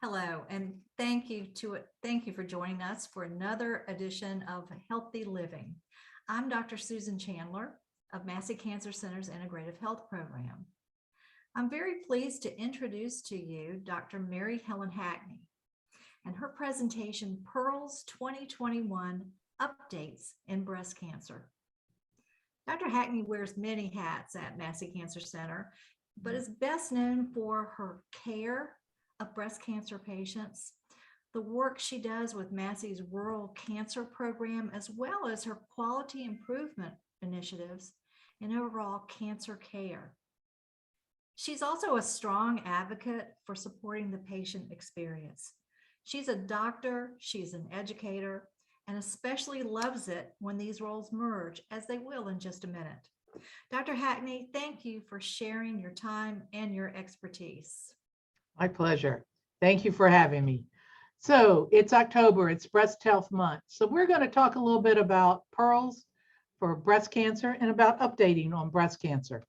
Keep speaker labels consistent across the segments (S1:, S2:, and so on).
S1: Hello, and thank you for joining us for another edition of Healthy Living. I'm Dr. Susan Chandler of Massey Cancer Center's Integrative Health Program. I'm very pleased to introduce to you Dr. Mary Helen Hackney and her presentation, Pearls 2021 Updates in Breast Cancer. Dr. Hackney wears many hats at Massey Cancer Center, but is best known for her care of breast cancer patients, the work she does with Massey's Rural Cancer Program, as well as her quality improvement initiatives and overall cancer care. She's also a strong advocate for supporting the patient experience. She's a doctor, she's an educator, and especially loves it when these roles merge, as they will in just a minute. Dr. Hackney, thank you for sharing your time and your expertise.
S2: My pleasure. Thank you for having me. So it's October, it's Breast Health Month. So we're going to talk a little bit about pearls for breast cancer and about updating on breast cancer.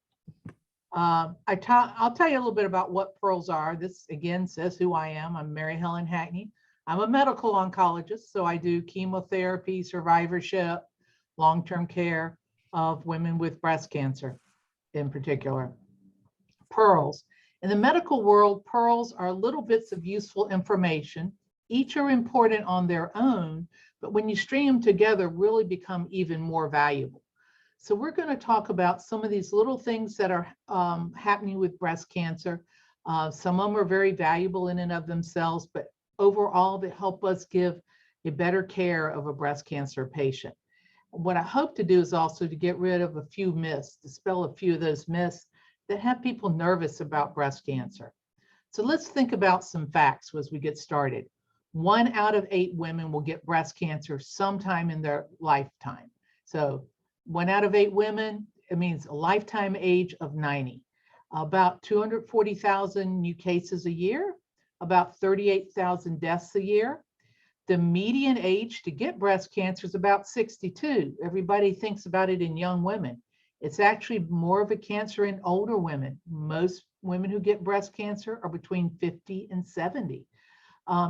S2: I'll tell you a little bit about what pearls are. This again says who I am. I'm Mary Helen Hackney. I'm a medical oncologist, so I do chemotherapy, survivorship, long-term care of women with breast cancer in particular. Pearls. In the medical world, pearls are little bits of useful information. Each are important on their own, but when you string them together, really become even more valuable. So we're going to talk about some of these little things that are happening with breast cancer. Some of them are very valuable in and of themselves, but overall they help us give a better care of a breast cancer patient. What I hope to do is also to get rid of a few myths, dispel a few of those myths that have people nervous about breast cancer. So let's think about some facts as we get started. 1 out of 8 women will get breast cancer sometime in their lifetime. So 1 out of 8 women, it means a lifetime age of 90. About 240,000 new cases a year, about 38,000 deaths a year. The median age to get breast cancer is about 62. Everybody thinks about it in young women. It's actually more of a cancer in older women. Most women who get breast cancer are between 50 and 70.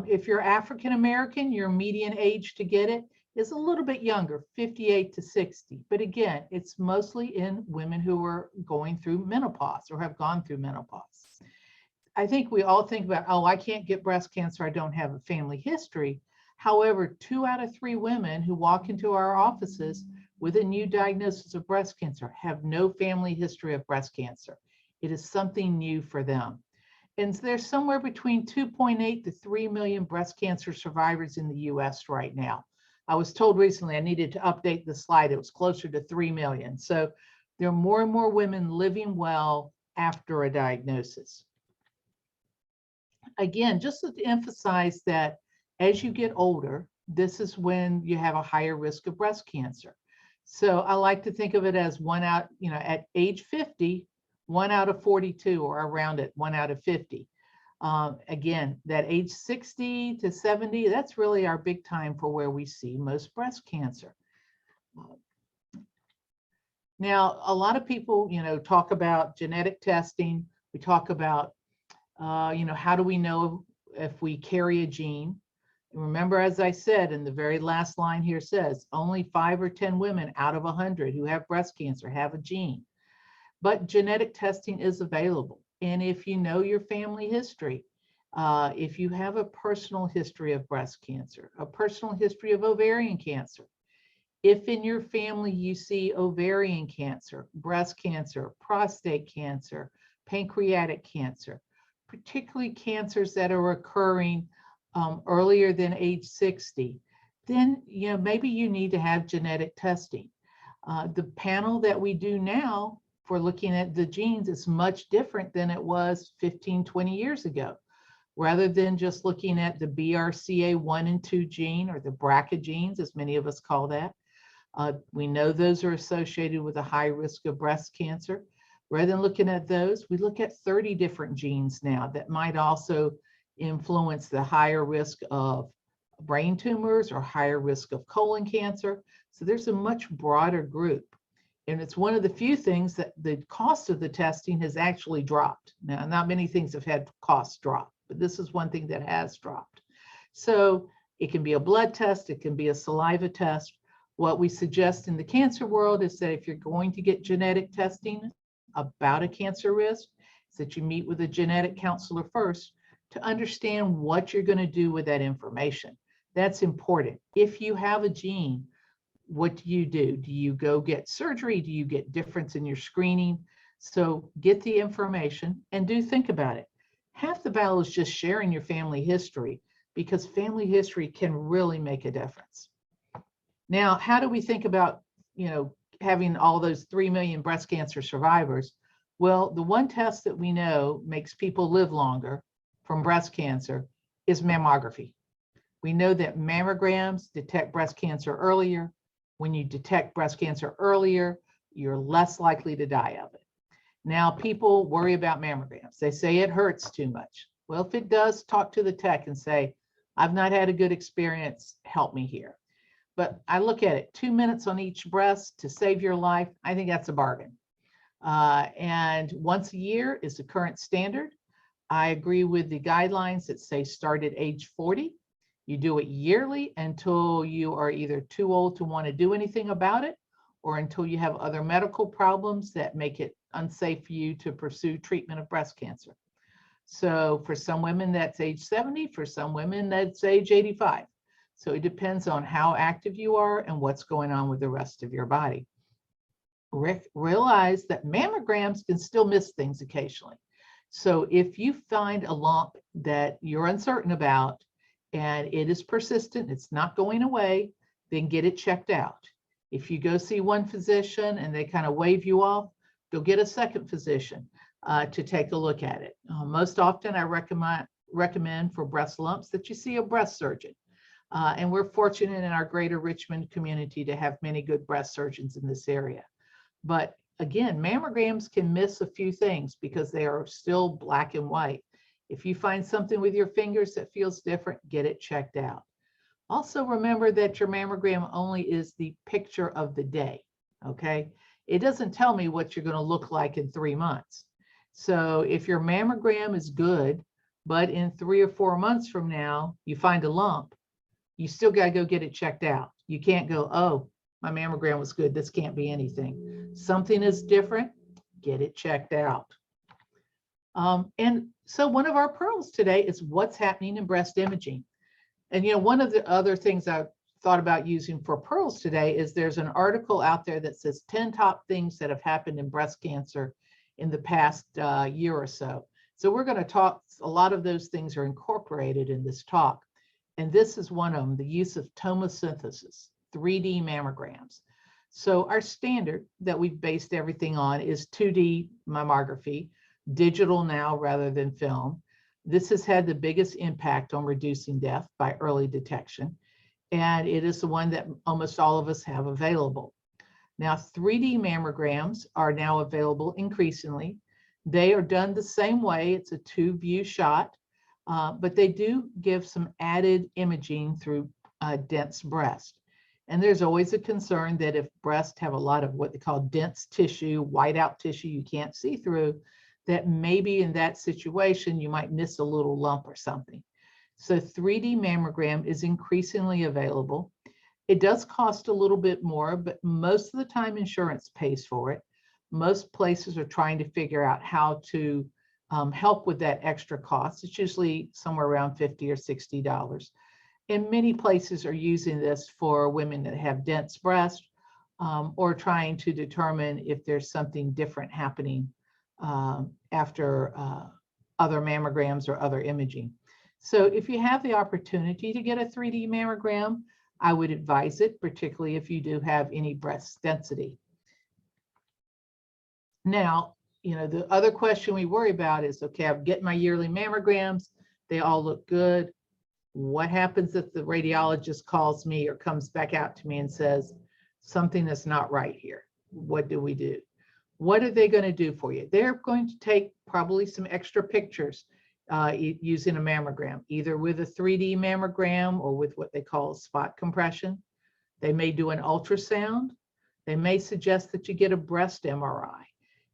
S2: If you're African American, your median age to get it is a little bit younger, 58 to 60. But again, it's mostly in women who are going through menopause or have gone through menopause. I think we all think about, oh, I can't get breast cancer, I don't have a family history. However, 2 out of 3 women who walk into our offices with a new diagnosis of breast cancer have no family history of breast cancer. It is something new for them. And there's somewhere between 2.8 to 3 million breast cancer survivors in the US right now. I was told recently I needed to update the slide. It was closer to 3 million. So there are more and more women living well after a diagnosis. Again, just to emphasize that as you get older, this is when you have a higher risk of breast cancer. So I like to think of it as at age 50, 1 out of 42, or around it, 1 out of 50. Again, that age 60 to 70, that's really our big time for where we see most breast cancer. Now, a lot of people, talk about genetic testing. We talk about, how do we know if we carry a gene? Remember, as I said, in the very last line here says, only 5 or 10 women out of 100 who have breast cancer have a gene. But genetic testing is available. And if you know your family history, if you have a personal history of breast cancer, a personal history of ovarian cancer, if in your family you see ovarian cancer, breast cancer, prostate cancer, pancreatic cancer, particularly cancers that are occurring earlier than age 60, then maybe you need to have genetic testing. The panel that we do now for looking at the genes is much different than it was 15, 20 years ago. Rather than just looking at the BRCA1 and 2 gene, or the BRCA genes, as many of us call that, we know those are associated with a high risk of breast cancer. Rather than looking at those, we look at 30 different genes now that might also influence the higher risk of brain tumors or higher risk of colon cancer. So there's a much broader group. And it's one of the few things that the cost of the testing has actually dropped. Now, not many things have had costs drop, but this is one thing that has dropped. So it can be a blood test, it can be a saliva test. What we suggest in the cancer world is that if you're going to get genetic testing about a cancer risk, is that you meet with a genetic counselor first to understand what you're going to do with that information. That's important. If you have a gene, what do you do? Do you go get surgery? Do you get difference in your screening? So get the information and do think about it. Half the battle is just sharing your family history, because family history can really make a difference. Now, how do we think about, having all those 3 million breast cancer survivors? Well, the one test that we know makes people live longer from breast cancer is mammography. We know that mammograms detect breast cancer earlier. When you detect breast cancer earlier, you're less likely to die of it. Now, people worry about mammograms. They say it hurts too much. Well, if it does, talk to the tech and say, I've not had a good experience, help me here. But I look at it, 2 minutes on each breast to save your life. I think that's a bargain. And once a year is the current standard. I agree with the guidelines that say start at age 40. You do it yearly until you are either too old to want to do anything about it, or until you have other medical problems that make it unsafe for you to pursue treatment of breast cancer. So for some women, that's age 70. For some women, that's age 85. So it depends on how active you are and what's going on with the rest of your body. Realize that mammograms can still miss things occasionally. So if you find a lump that you're uncertain about and it is persistent, it's not going away, then get it checked out. If you go see one physician and they kind of wave you off, go get a second physician to take a look at it. Most often I recommend for breast lumps that you see a breast surgeon. And we're fortunate in our greater Richmond community to have many good breast surgeons in this area. But again, mammograms can miss a few things because they are still black and white. If you find something with your fingers that feels different, get it checked out. Also remember that your mammogram only is the picture of the day, okay? It doesn't tell me what you're going to look like in 3 months. So if your mammogram is good, but in 3 or 4 months from now, you find a lump, you still got to go get it checked out. You can't go, oh, my mammogram was good, this can't be anything. Something is different, get it checked out. And so one of our pearls today is what's happening in breast imaging. And one of the other things I thought about using for pearls today is there's an article out there that says 10 top things that have happened in breast cancer in the past year or so. So we're going to talk, a lot of those things are incorporated in this talk. And this is one of them, the use of tomosynthesis, 3D mammograms. So our standard that we've based everything on is 2D mammography, digital now rather than film. This has had the biggest impact on reducing death by early detection. And it is the one that almost all of us have available. Now, 3D mammograms are now available increasingly. They are done the same way. It's a 2-view shot, but they do give some added imaging through dense breast. And there's always a concern that if breasts have a lot of what they call dense tissue, whiteout tissue you can't see through, that maybe in that situation you might miss a little lump or something. So 3D mammogram is increasingly available. It does cost a little bit more, but most of the time insurance pays for it. Most places are trying to figure out how to help with that extra cost. It's usually somewhere around $50 or $60. And many places are using this for women that have dense breast or trying to determine if there's something different happening after other mammograms or other imaging. So if you have the opportunity to get a 3D mammogram, I would advise it, particularly if you do have any breast density. Now, the other question we worry about is, okay, I'm getting my yearly mammograms. They all look good. What happens if the radiologist calls me or comes back out to me and says, something is not right here? What do we do? What are they going to do for you? They're going to take probably some extra pictures using a mammogram, either with a 3D mammogram or with what they call spot compression. They may do an ultrasound. They may suggest that you get a breast MRI.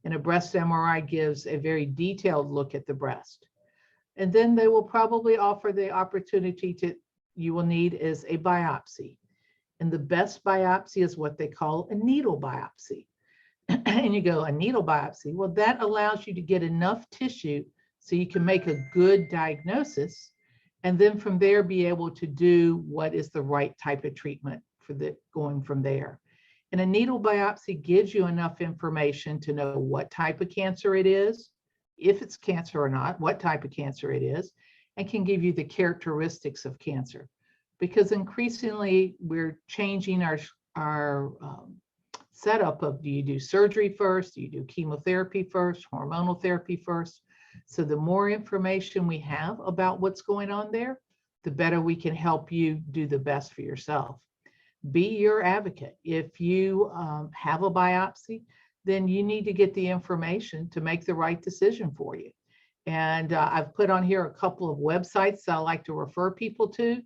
S2: And a breast MRI gives a very detailed look at the breast. And then they will probably offer the opportunity you will need is a biopsy. And the best biopsy is what they call a needle biopsy. And you go, a needle biopsy? Well, that allows you to get enough tissue so you can make a good diagnosis. And then from there, be able to do what is the right type of treatment for going from there. And a needle biopsy gives you enough information to know what type of cancer it is, if it's cancer or not, what type of cancer it is, and can give you the characteristics of cancer. Because increasingly we're changing our setup of, do you do surgery first? Do you do chemotherapy first? Hormonal therapy first? So the more information we have about what's going on there, the better we can help you do the best for yourself. Be your advocate. If you have a biopsy, then you need to get the information to make the right decision for you. And I've put on here a couple of websites that I like to refer people to,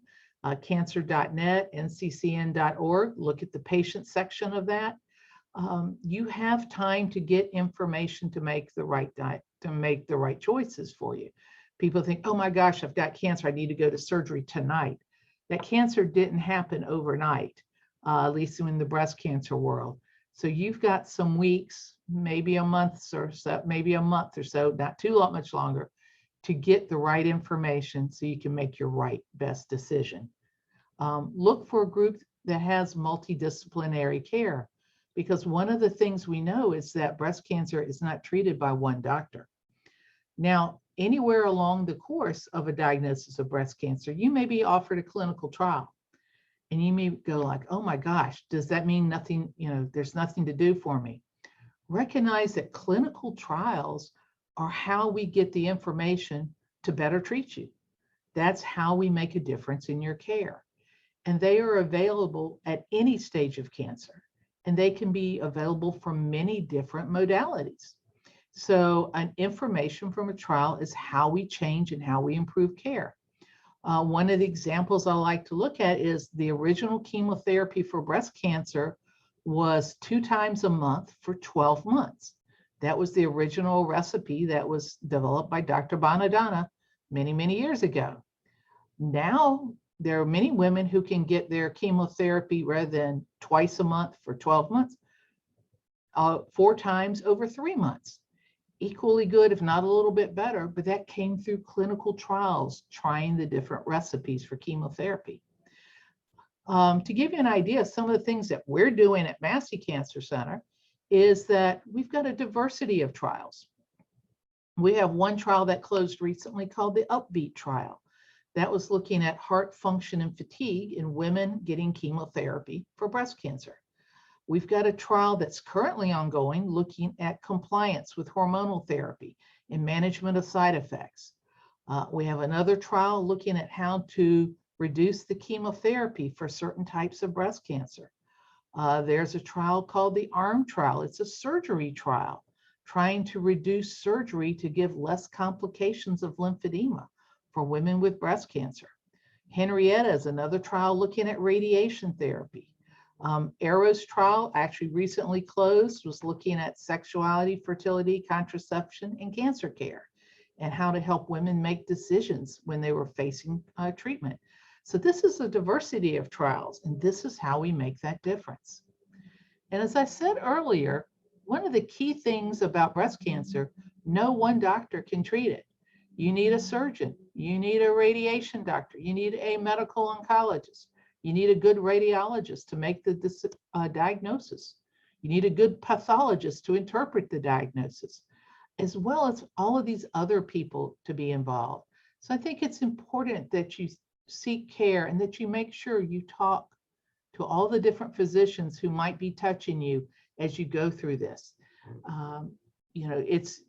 S2: cancer.net, nccn.org. Look at the patient section of that. You have time to get information to make the right choices for you. People think, oh my gosh, I've got cancer, I need to go to surgery tonight. That cancer didn't happen overnight, at least in the breast cancer world. So you've got some weeks, maybe a month or so, not too much longer, to get the right information so you can make your best decision. Look for a group that has multidisciplinary care, because one of the things we know is that breast cancer is not treated by one doctor. Now, anywhere along the course of a diagnosis of breast cancer, you may be offered a clinical trial. And you may go like, oh my gosh, does that mean nothing, there's nothing to do for me? Recognize that clinical trials are how we get the information to better treat you. That's how we make a difference in your care. And they are available at any stage of cancer. And they can be available from many different modalities. So information from a trial is how we change and how we improve care. One of the examples I like to look at is the original chemotherapy for breast cancer was 2 times a month for 12 months. That was the original recipe that was developed by Dr. Bonadonna many, many years ago. Now, there are many women who can get their chemotherapy rather than twice a month for 12 months, 4 times over 3 months. Equally good, if not a little bit better, but that came through clinical trials, trying the different recipes for chemotherapy. To give you an idea, some of the things that we're doing at Massey Cancer Center is that we've got a diversity of trials. We have one trial that closed recently called the Upbeat trial. That was looking at heart function and fatigue in women getting chemotherapy for breast cancer. We've got a trial that's currently ongoing looking at compliance with hormonal therapy and management of side effects. We have another trial looking at how to reduce the chemotherapy for certain types of breast cancer. There's a trial called the ARM trial. It's a surgery trial trying to reduce surgery to give less complications of lymphedema for women with breast cancer. Henrietta is another trial looking at radiation therapy. Arrow's trial actually recently closed, was looking at sexuality, fertility, contraception, and cancer care, and how to help women make decisions when they were facing treatment. So this is a diversity of trials, and this is how we make that difference. And as I said earlier, one of the key things about breast cancer, no one doctor can treat it. You need a surgeon, you need a radiation doctor, you need a medical oncologist. You need a good radiologist to make the diagnosis. You need a good pathologist to interpret the diagnosis, as well as all of these other people to be involved. So I think it's important that you seek care and that you make sure you talk to all the different physicians who might be touching you as you go through this. It's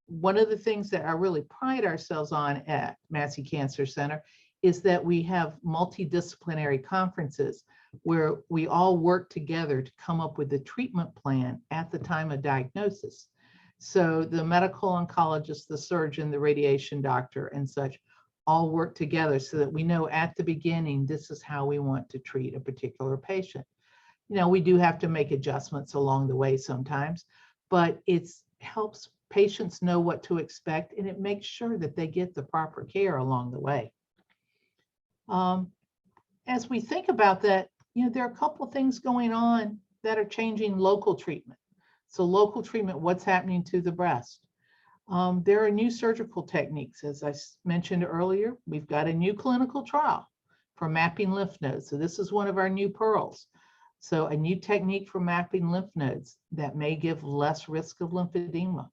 S2: one of the things that I really pride ourselves on at Massey Cancer Center is that we have multidisciplinary conferences where we all work together to come up with a treatment plan at the time of diagnosis. So the medical oncologist, the surgeon, the radiation doctor, and such all work together so that we know at the beginning, this is how we want to treat a particular patient. We do have to make adjustments along the way sometimes, but it helps patients know what to expect, and it makes sure that they get the proper care along the way. As we think about that, there are a couple of things going on that are changing local treatment. So local treatment, what's happening to the breast? There are new surgical techniques. As I mentioned earlier, we've got a new clinical trial for mapping lymph nodes. So this is one of our new pearls. So a new technique for mapping lymph nodes that may give less risk of lymphedema.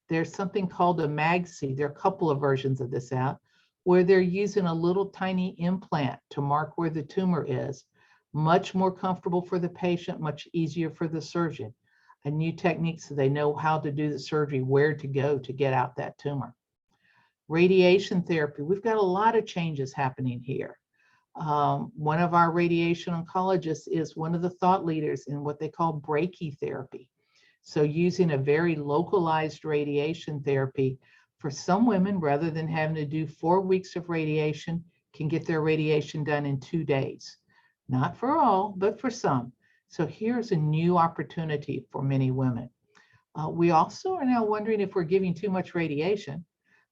S2: There's something called a MAGC. There are a couple of versions of this out, where they're using a little tiny implant to mark where the tumor is. Much more comfortable for the patient, much easier for the surgeon. A new technique so they know how to do the surgery, where to go to get out that tumor. Radiation therapy, we've got a lot of changes happening here. One of our radiation oncologists is one of the thought leaders in what they call brachytherapy. So using a very localized radiation therapy for some women, rather than having to do 4 weeks of radiation, can get their radiation done in 2 days. Not for all, but for some. So here's a new opportunity for many women. We also are now wondering if we're giving too much radiation.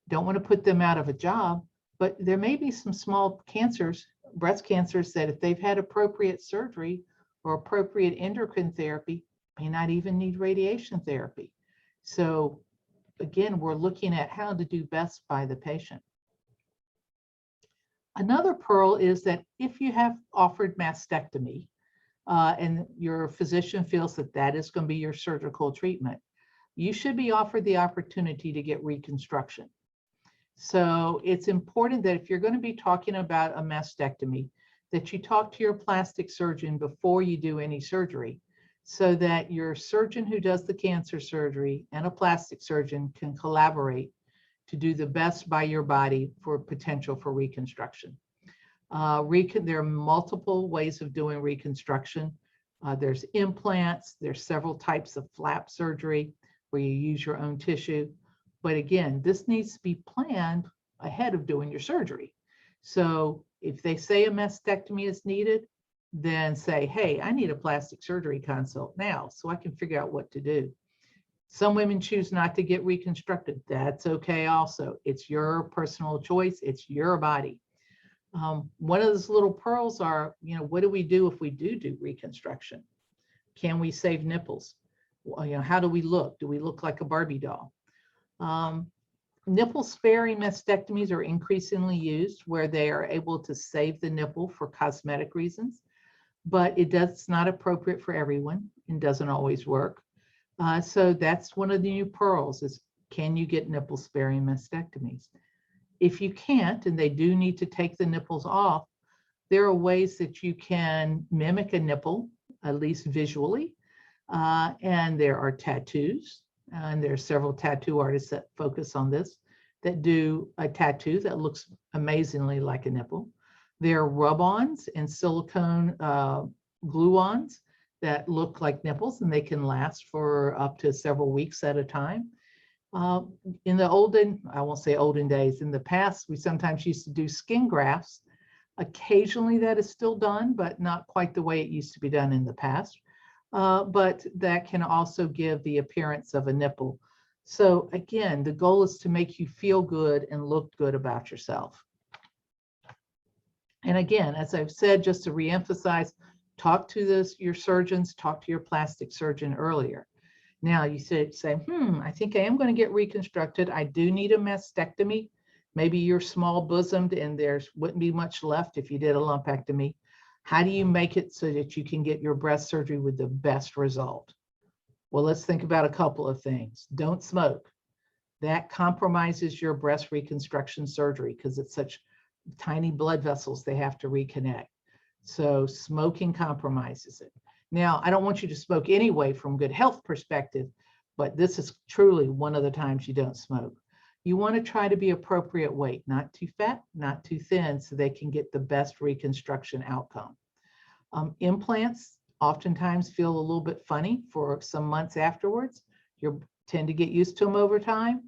S2: Don't want to put them out of a job, but there may be some small cancers, breast cancers, that if they've had appropriate surgery or appropriate endocrine therapy, may not even need radiation therapy. So again, we're looking at how to do best by the patient. Another pearl is that if you have offered mastectomy and your physician feels that that is going to be your surgical treatment, you should be offered the opportunity to get reconstruction. So it's important that if you're going to be talking about a mastectomy, that you talk to your plastic surgeon before you do any surgery, so that your surgeon who does the cancer surgery and a plastic surgeon can collaborate to do the best by your body for potential for reconstruction. There are multiple ways of doing reconstruction. There's implants, there's several types of flap surgery where you use your own tissue. But again, this needs to be planned ahead of doing your surgery. So if they say a mastectomy is needed, then say, hey, I need a plastic surgery consult now so I can figure out what to do. Some women choose not to get reconstructed. That's okay also. It's your personal choice. It's your body. One of those little pearls are, what do we do if we do reconstruction? Can we save nipples? Well, how do we look? Do we look like a Barbie doll? Nipple sparing mastectomies are increasingly used where they are able to save the nipple for cosmetic reasons, but it's not appropriate for everyone and doesn't always work. So that's one of the new pearls is, can you get nipple sparing mastectomies? If you can't, and they do need to take the nipples off, there are ways that you can mimic a nipple, at least visually. And there are tattoos, and there are several tattoo artists that focus on this, that do a tattoo that looks amazingly like a nipple. There are rub-ons and silicone glue-ons that look like nipples, and they can last for up to several weeks at a time. In the I won't say olden days, in the past, we sometimes used to do skin grafts. Occasionally that is still done, but not quite the way it used to be done in the past. But that can also give the appearance of a nipple. So again, the goal is to make you feel good and look good about yourself. And again, as I've said, just to reemphasize, talk to your surgeons, talk to your plastic surgeon earlier. Now you say, I think I am going to get reconstructed. I do need a mastectomy. Maybe you're small bosomed and there wouldn't be much left if you did a lumpectomy. How do you make it so that you can get your breast surgery with the best result? Well, let's think about a couple of things. Don't smoke. That compromises your breast reconstruction surgery because it's such tiny blood vessels they have to reconnect. So smoking compromises it. Now, I don't want you to smoke anyway from good health perspective, but this is truly one of the times you don't smoke. You want to try to be appropriate weight, not too fat, not too thin, so they can get the best reconstruction outcome. Implants oftentimes feel a little bit funny for some months afterwards. You tend to get used to them over time.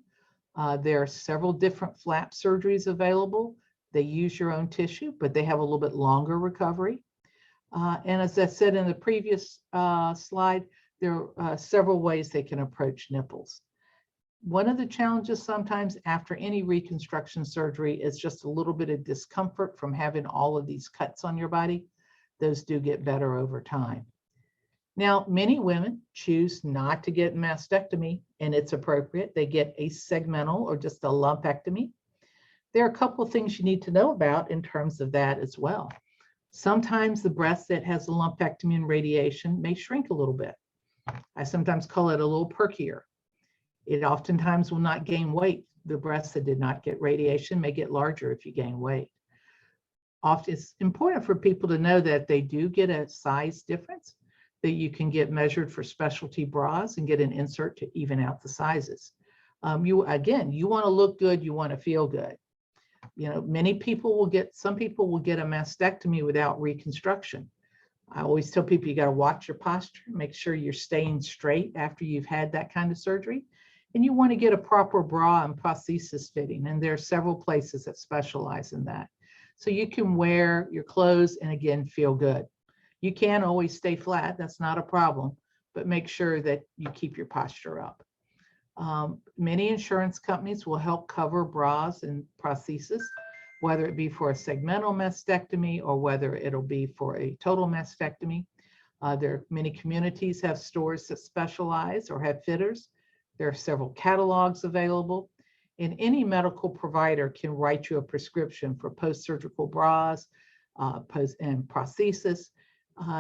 S2: There are several different flap surgeries available. They use your own tissue, but they have a little bit longer recovery. And as I said in the previous slide, there are several ways they can approach nipples. One of the challenges sometimes after any reconstruction surgery is just a little bit of discomfort from having all of these cuts on your body. Those do get better over time. Now, many women choose not to get mastectomy, and it's appropriate. They get a segmental or just a lumpectomy. There are a couple of things you need to know about in terms of that as well. Sometimes the breast that has a lumpectomy and radiation may shrink a little bit. I sometimes call it a little perkier. It oftentimes will not gain weight. The breast that did not get radiation may get larger if you gain weight. Often it's important for people to know that they do get a size difference, that you can get measured for specialty bras and get an insert to even out the sizes. You want to look good, you want to feel good. You know, some people will get a mastectomy without reconstruction. I always tell people you got to watch your posture, make sure you're staying straight after you've had that kind of surgery. And you want to get a proper bra and prosthesis fitting. And there are several places that specialize in that. So you can wear your clothes and again, feel good. You can always stay flat, that's not a problem, but make sure that you keep your posture up. Many insurance companies will help cover bras and prosthesis, whether it be for a segmental mastectomy or whether it'll be for a total mastectomy. Many communities have stores that specialize or have fitters. There are several catalogs available, and any medical provider can write you a prescription for post-surgical bras and prosthesis.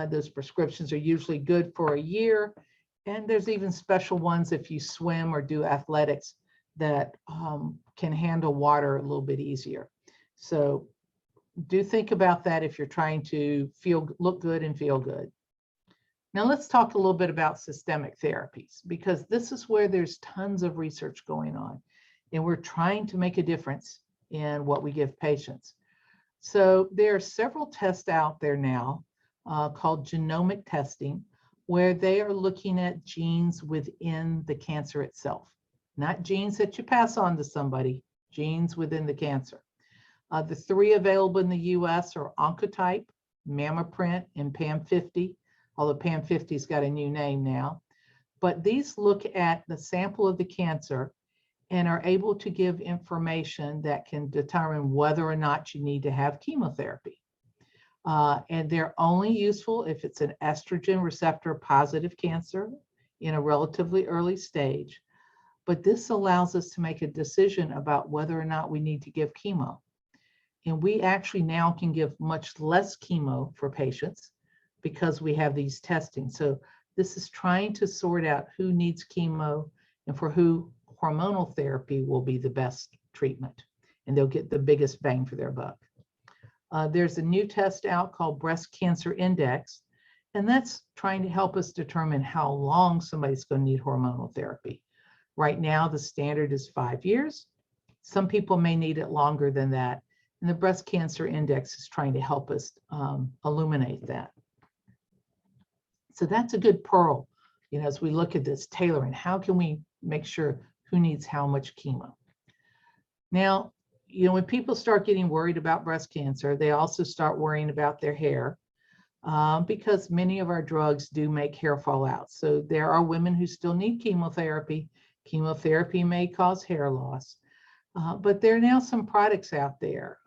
S2: Those prescriptions are usually good for a year, and there's even special ones if you swim or do athletics that can handle water a little bit easier. So do think about that if you're trying to look good and feel good. Now let's talk a little bit about systemic therapies, because this is where there's tons of research going on, and we're trying to make a difference in what we give patients. So there are several tests out there now called genomic testing, where they are looking at genes within the cancer itself, not genes that you pass on to somebody, genes within the cancer. The three available in the US are Oncotype, Mammoprint, and PAM50, although PAM50's got a new name now. But these look at the sample of the cancer and are able to give information that can determine whether or not you need to have chemotherapy. And they're only useful if it's an estrogen receptor positive cancer in a relatively early stage. But this allows us to make a decision about whether or not we need to give chemo. And we actually now can give much less chemo for patients because we have these testing. So this is trying to sort out who needs chemo and for who hormonal therapy will be the best treatment, and they'll get the biggest bang for their buck. There's a new test out called Breast Cancer Index, and that's trying to help us determine how long somebody's going to need hormonal therapy. Right now, the standard is 5 years. Some people may need it longer than that, and the Breast Cancer Index is trying to help us illuminate that. So that's a good pearl, as we look at this tailoring. How can we make sure who needs how much chemo? Now, when people start getting worried about breast cancer, they also start worrying about their hair because many of our drugs do make hair fall out. So there are women who still need chemotherapy. Chemotherapy may cause hair loss, but there are now some products out there,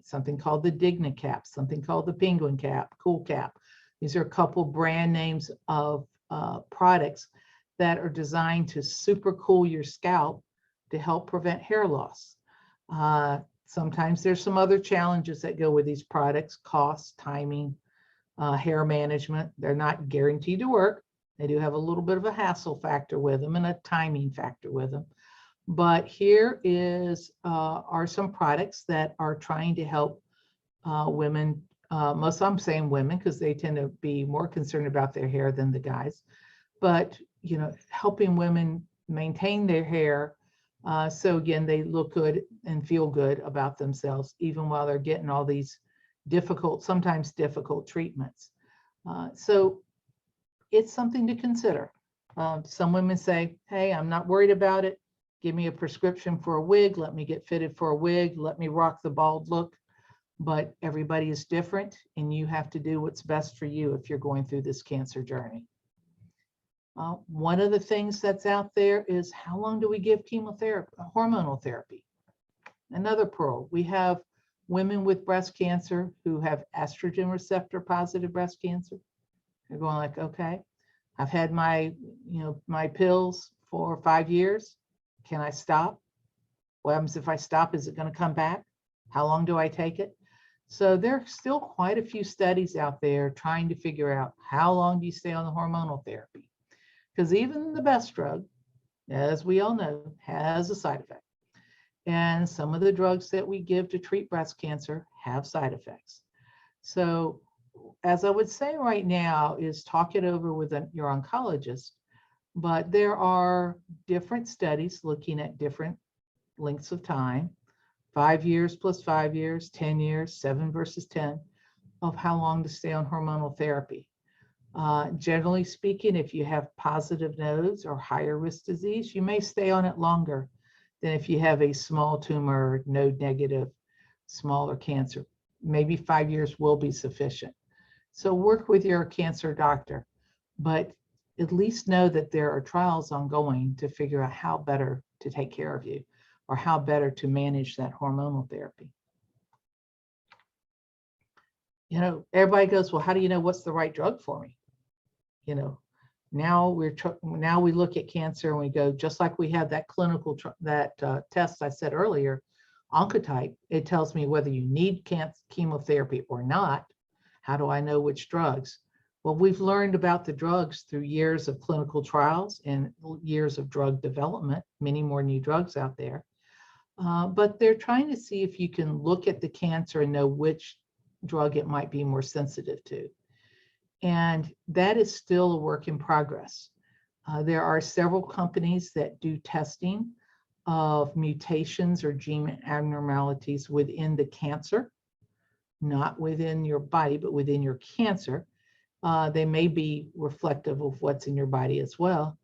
S2: something called the Digna Cap, something called the Penguin Cap, Cool Cap. These are a couple brand names of products that are designed to super cool your scalp to help prevent hair loss. Sometimes there's some other challenges that go with these products: cost, timing, hair management. They're not guaranteed to work. They do have a little bit of a hassle factor with them and a timing factor with them. But here are some products that are trying to help women. Most I'm saying women because they tend to be more concerned about their hair than the guys. But helping women maintain their hair. So again, they look good and feel good about themselves, even while they're getting all these sometimes difficult treatments. So it's something to consider. Some women say, hey, I'm not worried about it. Give me a prescription for a wig. Let me get fitted for a wig. Let me rock the bald look. But everybody is different, and you have to do what's best for you if you're going through this cancer journey. One of the things that's out there is how long do we give chemotherapy, hormonal therapy? Another pearl. We have women with breast cancer who have estrogen receptor positive breast cancer. They're going like, okay, I've had my pills for 5 years. Can I stop? What happens if I stop? Is it going to come back? How long do I take it? So there's still quite a few studies out there trying to figure out how long do you stay on the hormonal therapy? Because even the best drug, as we all know, has a side effect. And some of the drugs that we give to treat breast cancer have side effects. So as I would say right now is talk it over with your oncologist, but there are different studies looking at different lengths of time, 5 years plus 5 years, 10 years, 7 versus 10, of how long to stay on hormonal therapy. Generally speaking, if you have positive nodes or higher risk disease, you may stay on it longer than if you have a small tumor, node negative, smaller cancer. Maybe 5 years will be sufficient. So work with your cancer doctor, but at least know that there are trials ongoing to figure out how better to take care of you or how better to manage that hormonal therapy. Everybody goes, well, how do you know what's the right drug for me? Now we look at cancer and we go, just like we have that clinical test I said earlier, Oncotype, it tells me whether you need chemotherapy or not. How do I know which drugs? Well, we've learned about the drugs through years of clinical trials and years of drug development, many more new drugs out there. But they're trying to see if you can look at the cancer and know which drug it might be more sensitive to. And that is still a work in progress. There are several companies that do testing of mutations or gene abnormalities within the cancer, not within your body, but within your cancer. They may be reflective of what's in your body as well.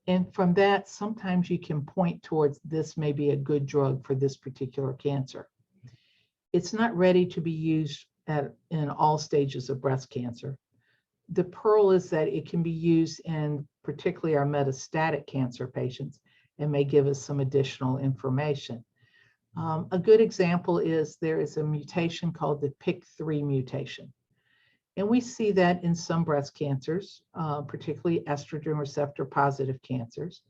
S2: And from that, sometimes you can point towards this may be a good drug for this particular cancer. It's not ready to be used in all stages of breast cancer. The pearl is that it can be used in particularly our metastatic cancer patients and may give us some additional information. A good example is there is a mutation called the PIK3 mutation. And we see that in some breast cancers, particularly estrogen receptor positive cancers.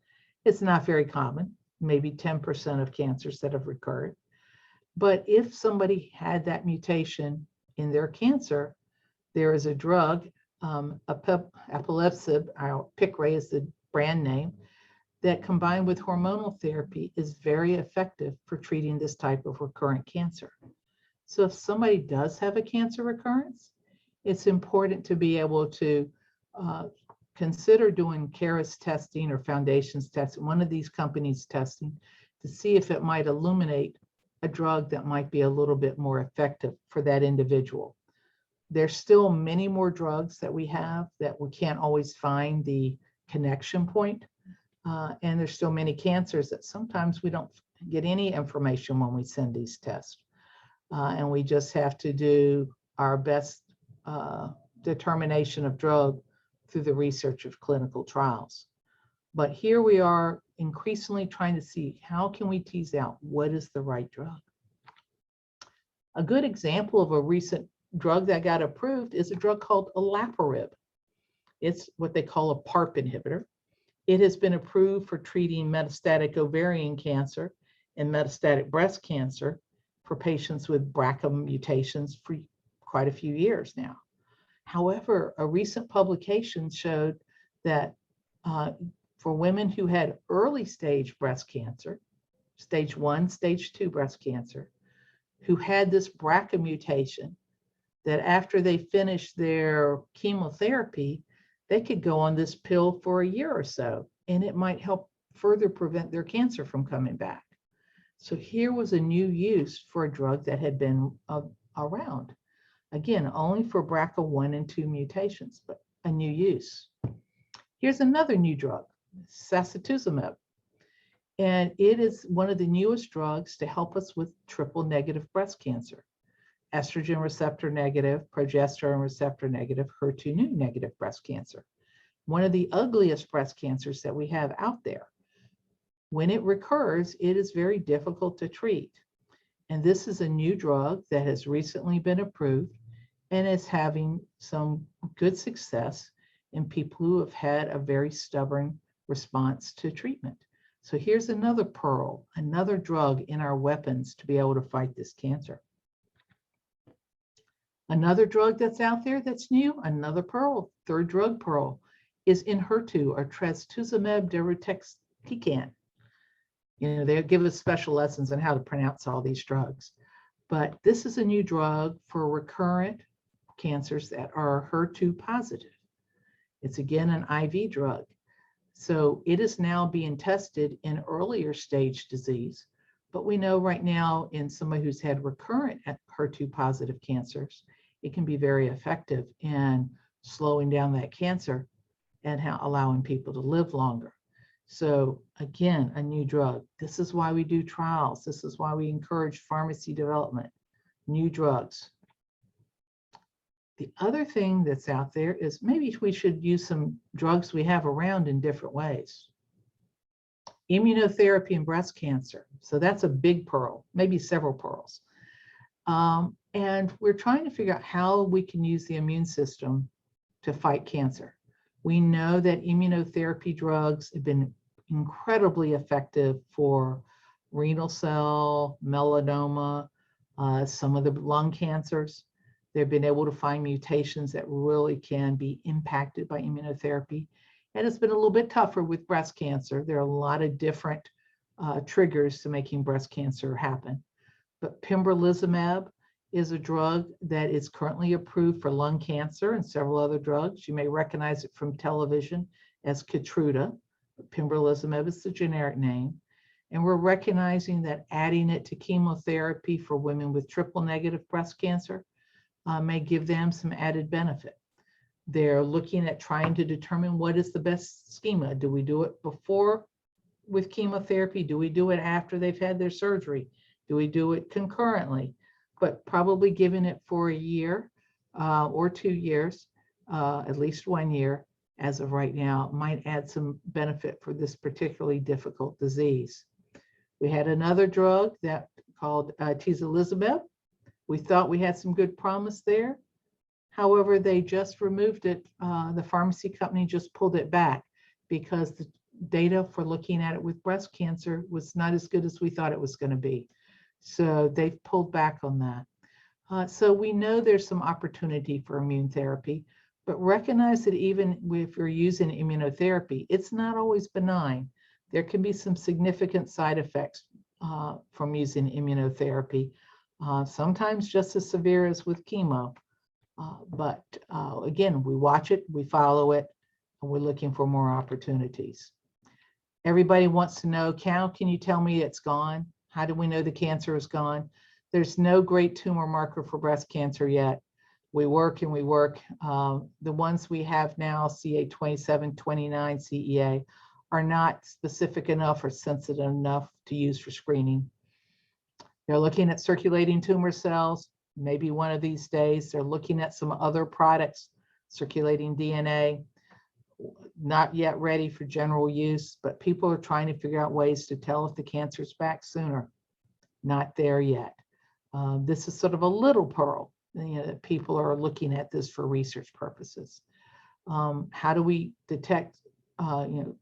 S2: It's not very common, maybe 10% of cancers that have recurred. But if somebody had that mutation in their cancer, there is a drug, Alpelisib, Piqray is the brand name, that combined with hormonal therapy is very effective for treating this type of recurrent cancer. So if somebody does have a cancer recurrence, it's important to be able to consider doing Caris testing or Foundations testing, one of these companies testing, to see if it might illuminate a drug that might be a little bit more effective for that individual. There's still many more drugs that we have that we can't always find the connection point. And there's still many cancers that sometimes we don't get any information when we send these tests. And we just have to do our best determination of drug through the research of clinical trials. But here we are increasingly trying to see how can we tease out what is the right drug. A good example of a recent drug that got approved is a drug called Laparib. It's what they call a PARP inhibitor. It has been approved for treating metastatic ovarian cancer and metastatic breast cancer for patients with BRCA mutations for quite a few years now. However, a recent publication showed that for women who had early stage breast cancer, stage 1, stage 2 breast cancer, who had this BRCA mutation, that after they finished their chemotherapy, they could go on this pill for a year or so, and it might help further prevent their cancer from coming back. So here was a new use for a drug that had been around. Again, only for BRCA 1 and 2 mutations, but a new use. Here's another new drug, Sassatumib. And it is one of the newest drugs to help us with triple negative breast cancer. Estrogen receptor negative, progesterone receptor negative, HER2 negative breast cancer. one of the ugliest breast cancers that we have out there. When it recurs, it is very difficult to treat. And this is a new drug that has recently been approved and is having some good success in people who have had a very stubborn response to treatment. So here's another pearl, another drug in our weapons to be able to fight this cancer. Another drug that's out there that's new, another pearl, third drug pearl, is Enhertu or trastuzumab deruxtecan. You know, they give us special lessons on how to pronounce all these drugs. But this is a new drug for recurrent cancers that are HER2 positive. It's again an IV drug. So it is now being tested in earlier stage disease. But we know right now in somebody who's had recurrent HER2 positive cancers, it can be very effective in slowing down that cancer and allowing people to live longer. So again, a new drug. This is why we do trials. This is why we encourage pharmacy development, new drugs. The other thing that's out there is maybe we should use some drugs we have around in different ways. Immunotherapy in breast cancer. So that's a big pearl, maybe several pearls. And we're trying to figure out how we can use the immune system to fight cancer. We know that immunotherapy drugs have been incredibly effective for renal cell, melanoma, some of the lung cancers. They've been able to find mutations that really can be impacted by immunotherapy. And it's been a little bit tougher with breast cancer. There are a lot of different triggers to making breast cancer happen. But pembrolizumab is a drug that is currently approved for lung cancer and several other drugs. You may recognize it from television as Keytruda. Pembrolizumab is the generic name. And we're recognizing that adding it to chemotherapy for women with triple negative breast cancer may give them some added benefit. They're looking at trying to determine what is the best schema. Do we do it before with chemotherapy? Do we do it after they've had their surgery? Do we do it concurrently? But probably giving it for a year or 2 years, at least 1 year, as of right now, might add some benefit for this particularly difficult disease. We had another drug that called atezolizumab. We thought we had some good promise there. However, they just removed it. The pharmacy company just pulled it back because the data for looking at it with breast cancer was not as good as we thought it was going to be. So they've pulled back on that. So we know there's some opportunity for immune therapy, but recognize that even if you're using immunotherapy, it's not always benign. There can be some significant side effects from using immunotherapy, sometimes just as severe as with chemo. But again, we watch it, we follow it, and we're looking for more opportunities. Everybody wants to know, how can you tell me it's gone? How do we know the cancer is gone? There's no great tumor marker for breast cancer yet. We work and we work. The ones we have now, CA27, 29, CEA, are not specific enough or sensitive enough to use for screening. They're looking at circulating tumor cells. Maybe one of these days, they're looking at some other products, circulating DNA, not yet ready for general use, but people are trying to figure out ways to tell if the cancer's back sooner. Not there yet. This is sort of a little pearl, that people are looking at this for research purposes. How do we detect,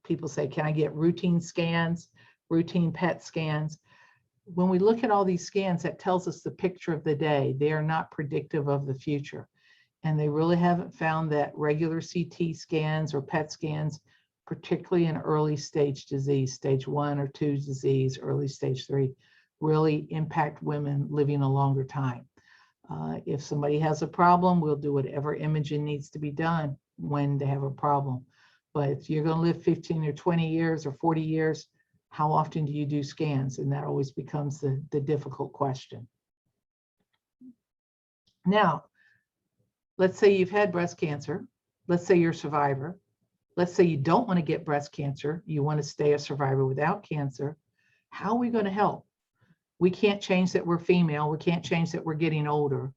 S2: people say, can I get routine scans, routine PET scans? When we look at all these scans, that tells us the picture of the day. They are not predictive of the future. And they really haven't found that regular CT scans or PET scans, particularly in early stage disease, stage 1 or 2 disease, early stage 3, really impact women living a longer time. If somebody has a problem, we'll do whatever imaging needs to be done when they have a problem. But if you're going to live 15 or 20 years or 40 years, how often do you do scans? And that always becomes the difficult question. Now, let's say you've had breast cancer. Let's say you're a survivor. Let's say you don't want to get breast cancer. You want to stay a survivor without cancer. How are we going to help? We can't change that we're female. We can't change that we're getting older.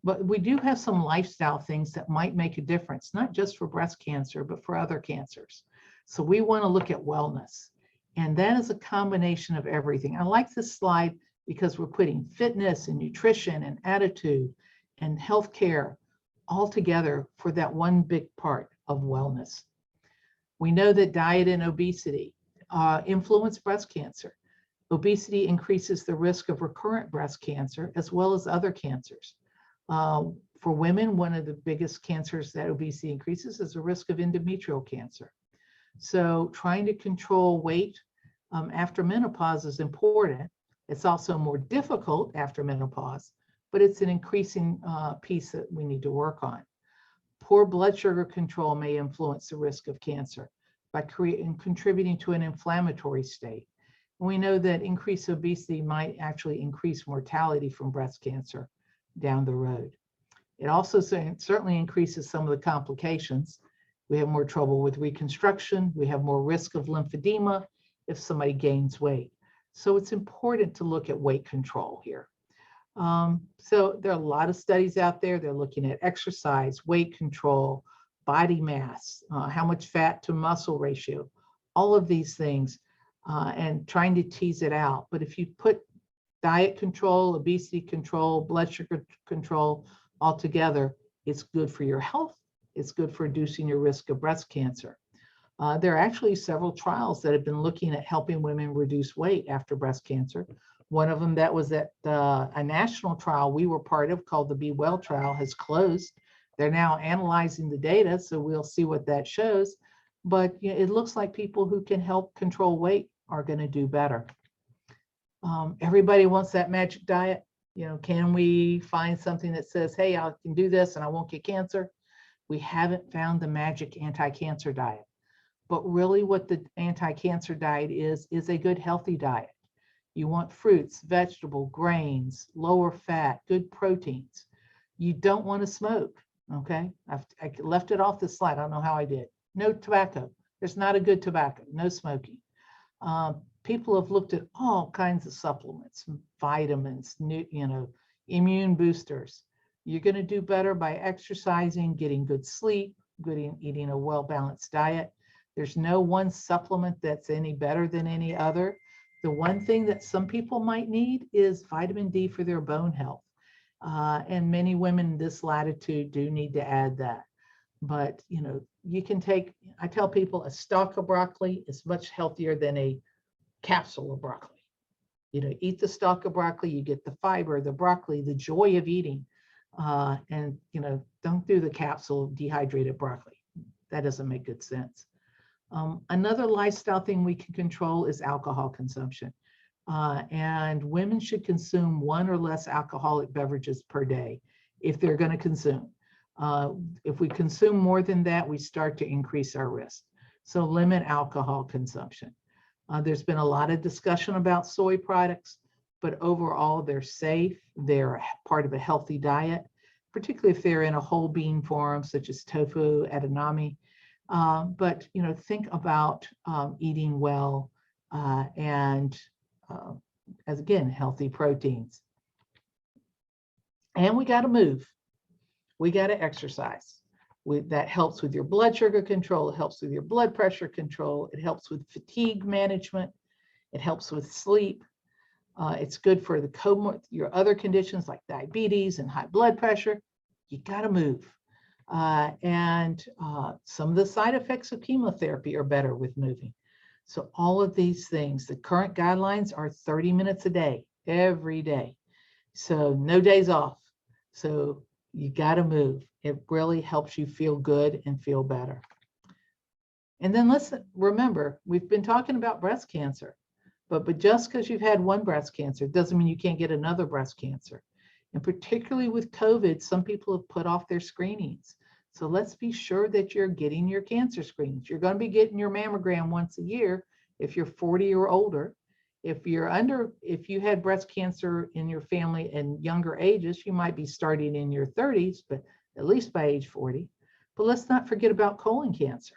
S2: But we do have some lifestyle things that might make a difference, not just for breast cancer, but for other cancers. So we want to look at wellness. And that is a combination of everything. I like this slide because we're putting fitness and nutrition and attitude and healthcare all together for that one big part of wellness. We know that diet and obesity influence breast cancer. Obesity increases the risk of recurrent breast cancer as well as other cancers. For women, one of the biggest cancers that obesity increases is the risk of endometrial cancer. So trying to control weight after menopause is important. It's also more difficult after menopause, but it's an increasing piece that we need to work on. Poor blood sugar control may influence the risk of cancer by contributing to an inflammatory state. And we know that increased obesity might actually increase mortality from breast cancer down the road. It also certainly increases some of the complications. We have more trouble with reconstruction. We have more risk of lymphedema if somebody gains weight. So it's important to look at weight control here. So there are a lot of studies out there. They're looking at exercise, weight control, body mass, how much fat to muscle ratio, all of these things, and trying to tease it out. But if you put diet control, obesity control, blood sugar control all together, it's good for your health. It's good for reducing your risk of breast cancer. There are actually several trials that have been looking at helping women reduce weight after breast cancer. One of them that was at a national trial we were part of called the Be Well trial has closed. They're now analyzing the data, so we'll see what that shows. But you know, it looks like people who can help control weight are going to do better. Everybody wants that magic diet. You know, can we find something that says, hey, I can do this and I won't get cancer? We haven't found the magic anti-cancer diet. But really what the anti-cancer diet is a good healthy diet. You want fruits, vegetables, grains, lower fat, good proteins. You don't want to smoke, okay? I left it off the slide. I don't know how I did. No tobacco. There's not a good tobacco. No smoking. People have looked at all kinds of supplements, vitamins, immune boosters. You're going to do better by exercising, getting good sleep, eating a well-balanced diet. There's no one supplement that's any better than any other. The one thing that some people might need is vitamin D for their bone health. And many women in this latitude do need to add that. But, you know, you can take, I tell people a stalk of broccoli is much healthier than a capsule of broccoli. You know, eat the stalk of broccoli, you get the fiber, the broccoli, the joy of eating. And, you know, don't do the capsule of dehydrated broccoli. That doesn't make good sense. Another lifestyle thing we can control is alcohol consumption. And women should consume 1 or less alcoholic beverages per day if they're going to consume. If we consume more than that, we start to increase our risk. So limit alcohol consumption. There's been a lot of discussion about soy products, but overall they're safe. They're part of a healthy diet, particularly if they're in a whole bean form, such as tofu, edamame. But, you know, think about eating well and as again, healthy proteins. And we got to move. We got to exercise. That helps with your blood sugar control. It helps with your blood pressure control. It helps with fatigue management. It helps with sleep. It's good for your other conditions like diabetes and high blood pressure. You got to move. And some of the side effects of chemotherapy are better with moving. So all of these things, the current guidelines are 30 minutes a day, every day. So no days off. So you got to move. It really helps you feel good and feel better. And then let's remember, we've been talking about breast cancer, but just because you've had one breast cancer doesn't mean you can't get another breast cancer. And particularly with COVID, some people have put off their screenings. So let's be sure that you're getting your cancer screenings. You're going to be getting your mammogram once a year if you're 40 or older. If you had breast cancer in your family in younger ages, you might be starting in your 30s, but at least by age 40. But let's not forget about colon cancer.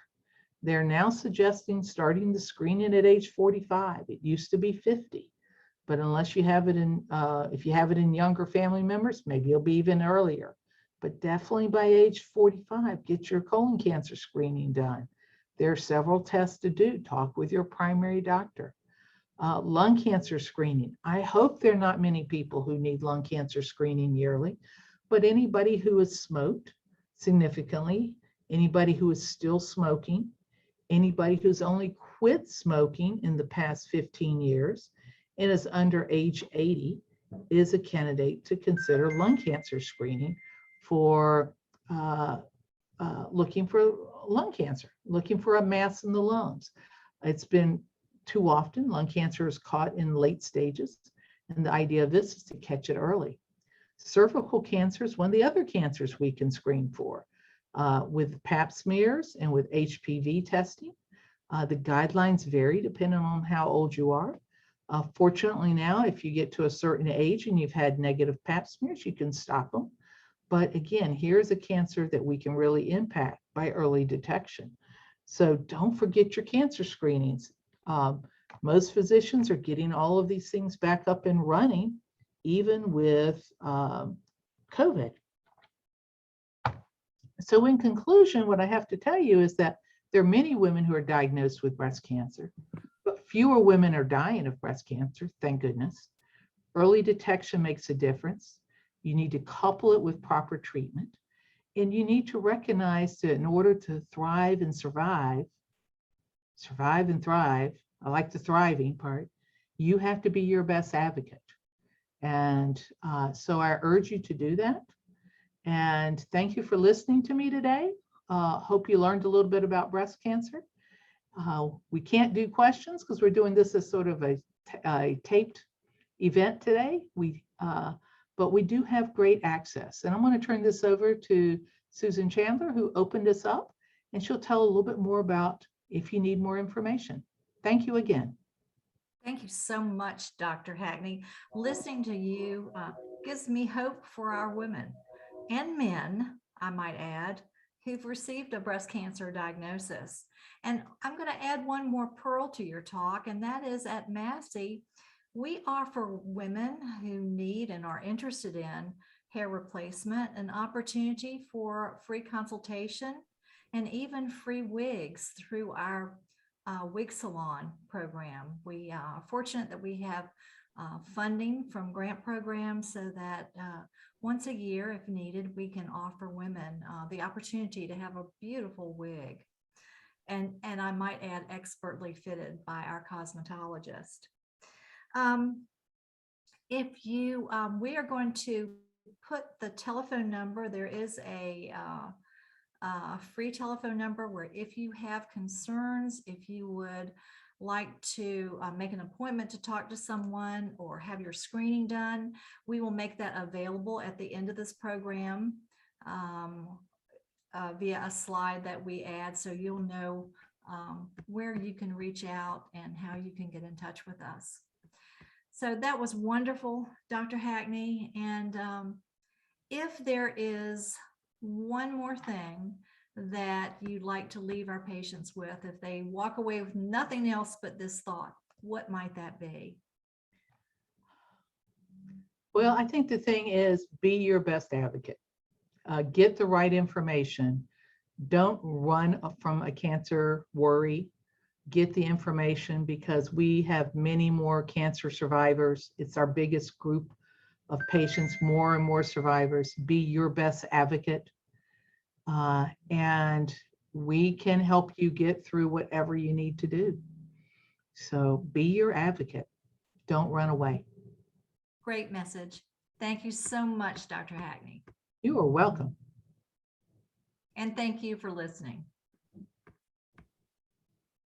S2: They're now suggesting starting the screening at age 45. It used to be 50. But unless you have it in, if you have it in younger family members, maybe it'll be even earlier. but definitely by age 45, get your colon cancer screening done. There are several tests to do. Talk with your primary doctor. Lung cancer screening. I hope there are not many people who need lung cancer screening yearly, but anybody who has smoked significantly, anybody who is still smoking, anybody who's only quit smoking in the past 15 years and is under age 80 is a candidate to consider lung cancer screening for looking for lung cancer, looking for a mass in the lungs. It's been too often lung cancer is caught in late stages, and the idea of this is to catch it early. Cervical cancer is one of the other cancers we can screen for with pap smears and with HPV testing. The guidelines vary depending on how old you are. Fortunately now, if you get to a certain age and you've had negative pap smears, you can stop them. But again, here's a cancer that we can really impact by early detection. So don't forget your cancer screenings. Most physicians are getting all of these things back up and running, even with COVID. So in conclusion, what I have to tell you is that there are many women who are diagnosed with breast cancer, but fewer women are dying of breast cancer, thank goodness. Early detection makes a difference. You need to couple it with proper treatment, and you need to recognize that in order to thrive and survive and thrive, I like the thriving part, you have to be your best advocate. And so I urge you to do that. And thank you for listening to me today. Hope you learned a little bit about breast cancer. We can't do questions because we're doing this as sort of a taped event today. But we do have great access. And I'm going to turn this over to Susan Chandler, who opened us up, and she'll tell a little bit more about if you need more information. Thank you again.
S1: Thank you so much, Dr. Hackney. Listening to you gives me hope for our women and men, I might add, who've received a breast cancer diagnosis. And I'm going to add one more pearl to your talk, and that is at Massey, we offer women who need and are interested in hair replacement an opportunity for free consultation and even free wigs through our wig salon program. We are fortunate that we have funding from grant programs so that once a year, if needed, we can offer women the opportunity to have a beautiful wig. And I might add, expertly fitted by our cosmetologist. If you, we are going to put the telephone number, there is a free telephone number where if you have concerns, if you would like to make an appointment to talk to someone or have your screening done, we will make that available at the end of this program via a slide that we add, so you'll know where you can reach out and how you can get in touch with us. So that was wonderful, Dr. Hackney. And if there is one more thing that you'd like to leave our patients with, if they walk away with nothing else but this thought, what might that be?
S2: Well, I think the thing is, be your best advocate. Get the right information. Don't run from a cancer worry. Get the information, because we have many more cancer survivors. It's our biggest group of patients, more and more survivors. Be your best advocate. And we can help you get through whatever you need to do. So be your advocate. Don't run away.
S1: Great message. Thank you so much, Dr. Hackney.
S2: You are welcome.
S1: And thank you for listening.